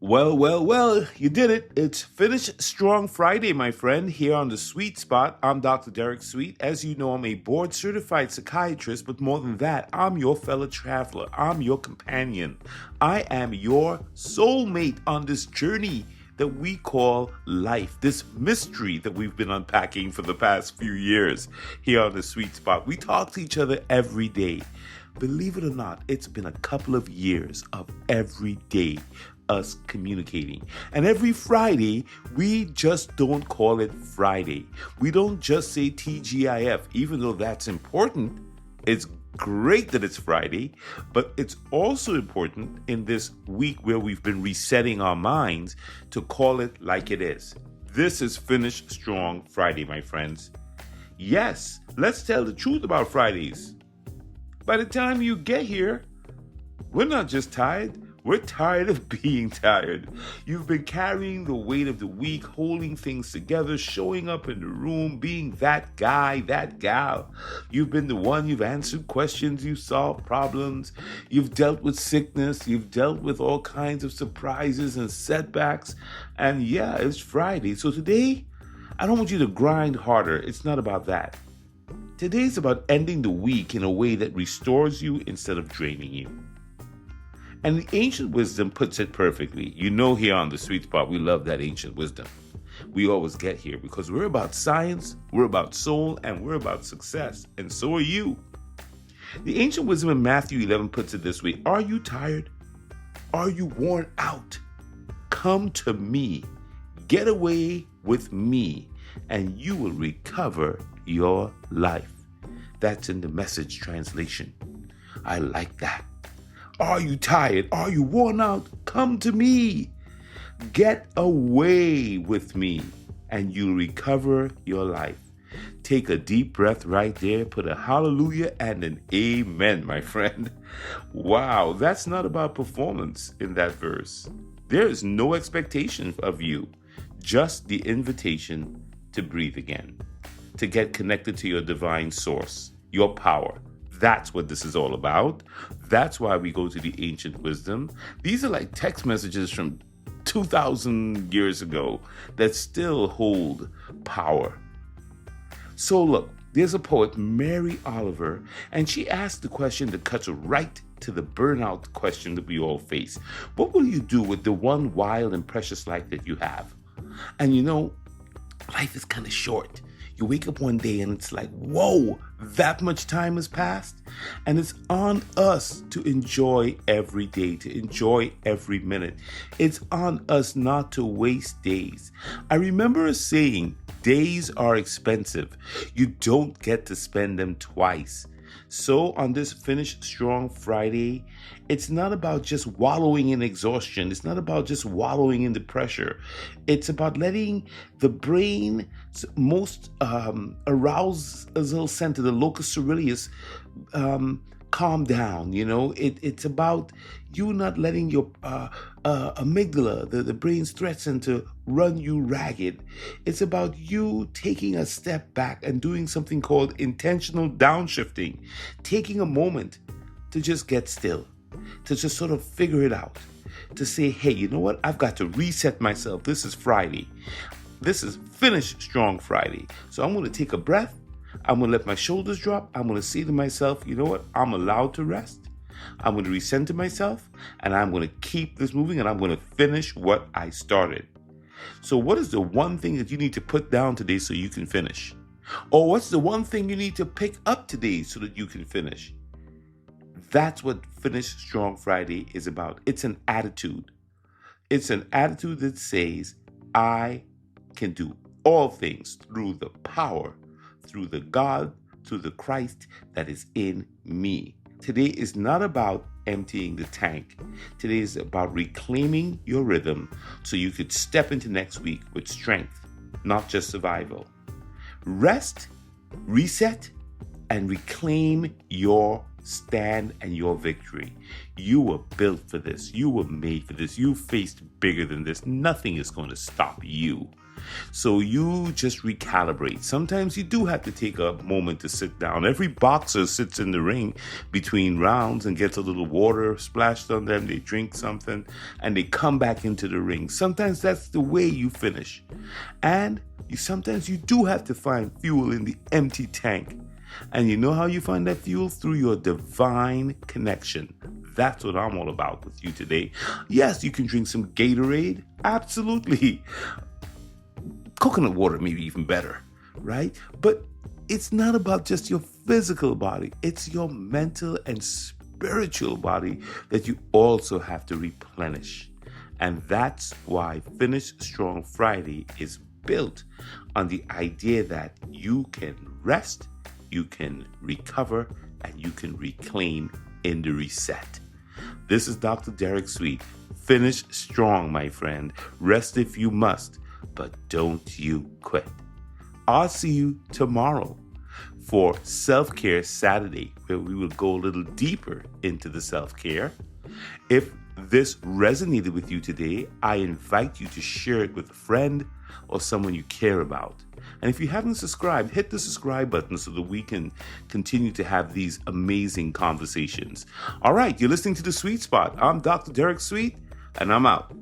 Well, you did it. It's Finish Strong Friday, my friend, here on the Sweet Spot. I'm Dr. Derek Sweet. As you know, I'm a board certified psychiatrist, but more than that, I'm your fellow traveler. I'm your companion. I am your soulmate on this journey that we call life, this mystery that we've been unpacking for the past few years here on the Sweet Spot. We talk to each other every day. Believe it or not, it's been a couple of years of every day us communicating. And every Friday, we just don't call it Friday. We don't just say TGIF, even though that's important. It's great that it's Friday, but it's also important in this week where we've been resetting our minds to call it like it is. This is Finish Strong Friday, my friends. Yes, let's tell the truth about Fridays. By the time you get here, we're not just tired. We're tired of being tired. You've been carrying the weight of the week, holding things together, showing up in the room, being that guy, that gal. You've been the one, you've answered questions, you've solved problems, you've dealt with sickness, you've dealt with all kinds of surprises and setbacks. And yeah, it's Friday. So today, I don't want you to grind harder. It's not about that. Today's about ending the week in a way that restores you instead of draining you. And the ancient wisdom puts it perfectly. You know, here on the Sweet Spot, we love that ancient wisdom. We always get here because we're about science, we're about soul, and we're about success. And so are you. The ancient wisdom in Matthew 11 puts it this way. Are you tired? Are you worn out? Come to me. Get away with me, and you will recover your life. That's in the Message translation. I like that. Are you tired? Are you worn out? Come to me. Get away with me, and you'll recover your life. Take a deep breath right there. Put a hallelujah and an amen, my friend. Wow, that's not about performance in that verse. There is no expectation of you, just the invitation to breathe again, to get connected to your divine source, your power. That's what this is all about. That's why we go to the ancient wisdom. These are like text messages from 2,000 years ago that still hold power. So look, there's a poet, Mary Oliver, and she asked the question that cuts right to the burnout question that we all face. What will you do with the one wild and precious life that you have? And you know, life is kind of short. You wake up one day and it's like, whoa, that much time has passed. And it's on us to enjoy every day, to enjoy every minute. It's on us not to waste days. I remember a saying, days are expensive. You don't get to spend them twice. So on this Finish Strong Friday, it's not about just wallowing in exhaustion. It's not about just wallowing in the pressure. It's about letting the brain's most arousal center, the locus coeruleus, calm down. You know, it's about you not letting your amygdala, the brain's threat center, run you ragged. It's about you taking a step back and doing something called intentional downshifting, taking a moment to just get still, to just sort of figure it out, to say, hey, you know what? I've got to reset myself. This is Friday. This is Finish Strong Friday. So I'm going to take a breath. I'm going to let my shoulders drop. I'm going to say to myself, you know what? I'm allowed to rest. I'm going to recenter myself, and I'm going to keep this moving, and I'm going to finish what I started. So what is the one thing that you need to put down today so you can finish? Or what's the one thing you need to pick up today so that you can finish? That's what Finish Strong Friday is about. It's an attitude. It's an attitude that says, I can do all things through the power, through the God, through the Christ that is in me. Today is not about emptying the tank. Today is about reclaiming your rhythm so you could step into next week with strength, not just survival. Rest, reset, and reclaim your stand and your victory. You were built for this. You were made for this. You faced bigger than this. Nothing is going to stop you. So you just recalibrate. Sometimes you do have to take a moment to sit down. Every boxer sits in the ring between rounds and gets a little water splashed on them. They drink something and they come back into the ring. Sometimes that's the way you finish. And sometimes you do have to find fuel in the empty tank. And you know how you find that fuel? Through your divine connection. That's what I'm all about with you today. Yes, you can drink some Gatorade. Absolutely. Coconut water may be even better, right? But it's not about just your physical body. It's your mental and spiritual body that you also have to replenish. And that's why Finish Strong Friday is built on the idea that you can rest, you can recover, and you can reclaim in the reset. This is Dr. Derek Sweet. Finish strong, my friend. Rest if you must, but don't you quit. I'll see you tomorrow for Self-Care Saturday, where we will go a little deeper into the self-care. If this resonated with you today, I invite you to share it with a friend or someone you care about. And if you haven't subscribed, hit the subscribe button so that we can continue to have these amazing conversations. All right, you're listening to The Sweet Spot. I'm Dr. Derek Sweet, and I'm out.